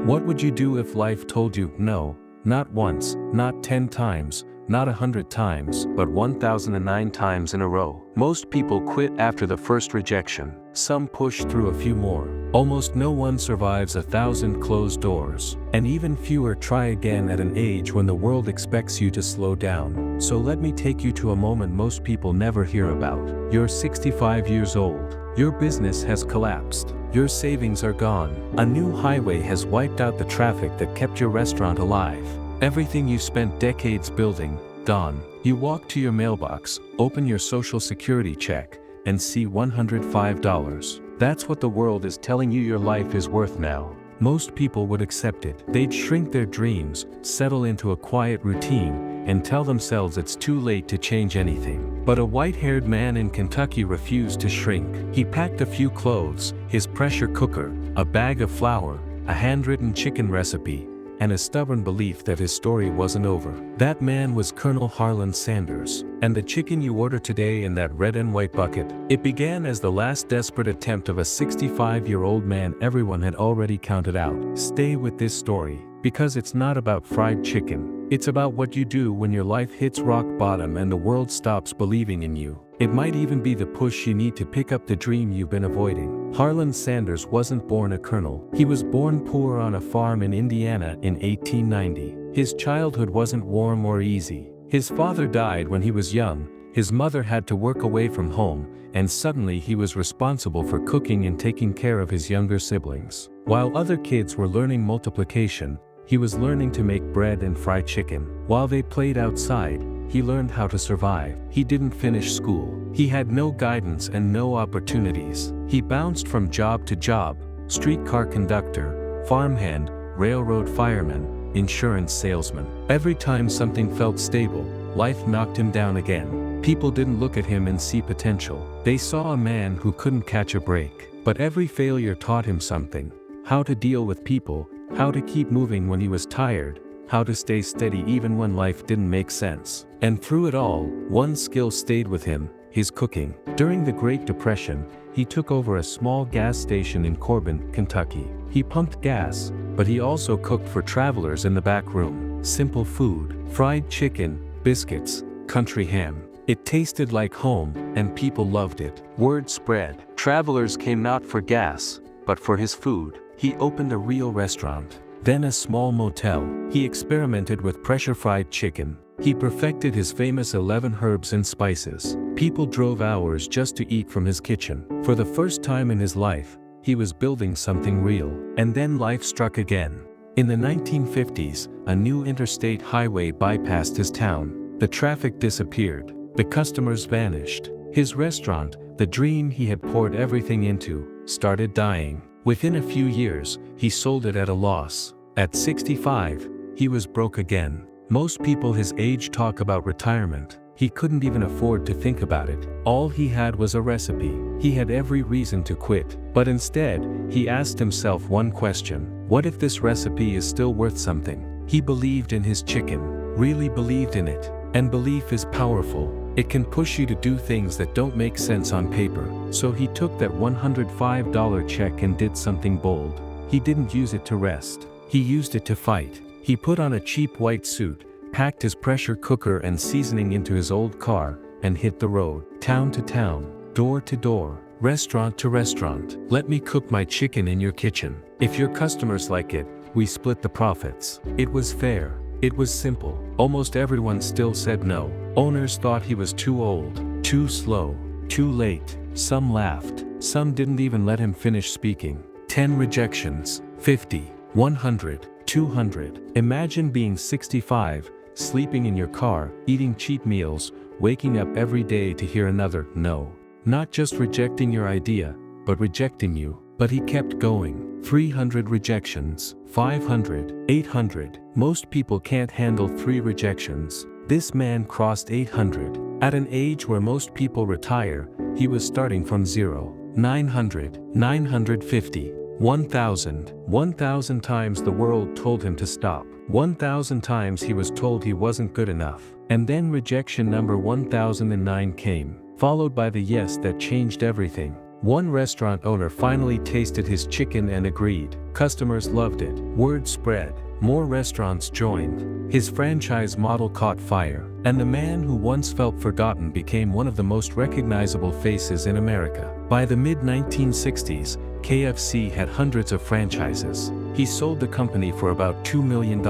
What would you do if life told you no? Not once, not 10 times, not 100 times, but 1009 times in a row. Most people quit after the first rejection. Some push through a few more. Almost no one survives 1,000 closed doors. And even fewer try again at an age when the world expects you to slow down. So let me take you to a moment most people never hear about. You're 65 years old. Your business has collapsed. Your savings are gone. A new highway has wiped out the traffic that kept your restaurant alive. Everything you spent decades building, gone. You walk to your mailbox, open your social security check, and see $105. That's what the world is telling you your life is worth now. Most people would accept it. They'd shrink their dreams, settle into a quiet routine, and tell themselves it's too late to change anything. But a white-haired man in Kentucky refused to shrink. He packed a few clothes, his pressure cooker, a bag of flour, a handwritten chicken recipe, and a stubborn belief that his story wasn't over. That man was Colonel Harland Sanders. And the chicken you order today in that red and white bucket, it began as the last desperate attempt of a 65-year-old man everyone had already counted out. Stay with this story, because it's not about fried chicken. It's about what you do when your life hits rock bottom and the world stops believing in you. It might even be the push you need to pick up the dream you've been avoiding. Harland Sanders wasn't born a colonel. He was born poor on a farm in Indiana in 1890. His childhood wasn't warm or easy. His father died when he was young, his mother had to work away from home, and suddenly he was responsible for cooking and taking care of his younger siblings. While other kids were learning multiplication, he was learning to make bread and fry chicken. While they played outside, he learned how to survive. He didn't finish school. He had no guidance and no opportunities. He bounced from job to job: streetcar conductor, farmhand, railroad fireman, insurance salesman. Every time something felt stable, life knocked him down again. People didn't look at him and see potential. They saw a man who couldn't catch a break. But every failure taught him something: how to deal with people, how to keep moving when he was tired, how to stay steady even when life didn't make sense. And through it all, one skill stayed with him: his cooking. During the Great Depression, he took over a small gas station in Corbin, Kentucky. He pumped gas, but he also cooked for travelers in the back room. Simple food: fried chicken, biscuits, country ham. It tasted like home, and people loved it. Word spread. Travelers came not for gas, but for his food. He opened a real restaurant, then a small motel. He experimented with pressure-fried chicken. He perfected his famous 11 herbs and spices. People drove hours just to eat from his kitchen. For the first time in his life, he was building something real. And then life struck again. In the 1950s, a new interstate highway bypassed his town. The traffic disappeared. The customers vanished. His restaurant, the dream he had poured everything into, started dying. Within a few years, he sold it at a loss. At 65, he was broke again. Most people his age talk about retirement. He couldn't even afford to think about it. All he had was a recipe. He had every reason to quit. But instead, he asked himself one question: what if this recipe is still worth something? He believed in his chicken, really believed in it. And belief is powerful. It can push you to do things that don't make sense on paper. So he took that $105 check and did something bold. He didn't use it to rest. He used it to fight. He put on a cheap white suit, packed his pressure cooker and seasoning into his old car, and hit the road. Town to town, door to door, restaurant to restaurant. Let me cook my chicken in your kitchen. If your customers like it, we split the profits. It was fair. It was simple. Almost everyone still said no. Owners thought he was too old, too slow, too late. Some laughed. Some didn't even let him finish speaking. 10 rejections, 50, 100, 200. Imagine being 65, sleeping in your car, eating cheap meals, waking up every day to hear another no. Not just rejecting your idea, but rejecting you. But he kept going. 300 rejections, 500, 800. Most people can't handle 3 rejections. This man crossed 800. At an age where most people retire, he was starting from zero. 900, 950, 1,000. 1,000 times the world told him to stop. 1,000 times he was told he wasn't good enough. And then rejection number 1009 came, followed by the yes that changed everything. One restaurant owner finally tasted his chicken and agreed. Customers loved it. Word spread. More restaurants joined. His franchise model caught fire, and the man who once felt forgotten became one of the most recognizable faces in America. By the mid-1960s, KFC had hundreds of franchises. He sold the company for about $2 million,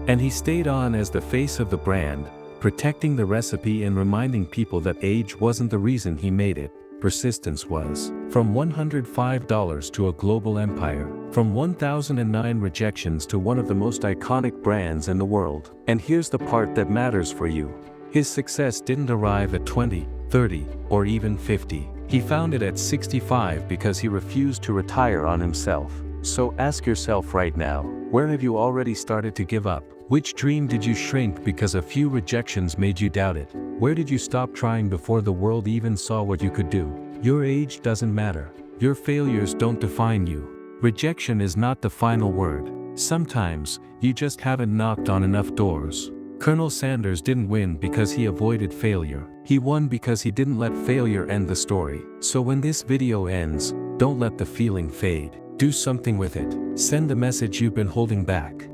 and he stayed on as the face of the brand, protecting the recipe and reminding people that age wasn't the reason he made it. Persistence was. From $105 to a global empire. From 1009 rejections to one of the most iconic brands in the world. And here's the part that matters for you. His success didn't arrive at 20, 30, or even 50. He found it at 65 because he refused to retire on himself. So ask yourself right now, where have you already started to give up? Which dream did you shrink because a few rejections made you doubt it? Where did you stop trying before the world even saw what you could do? Your age doesn't matter. Your failures don't define you. Rejection is not the final word. Sometimes, you just haven't knocked on enough doors. Colonel Sanders didn't win because he avoided failure. He won because he didn't let failure end the story. So when this video ends, don't let the feeling fade. Do something with it. Send the message you've been holding back.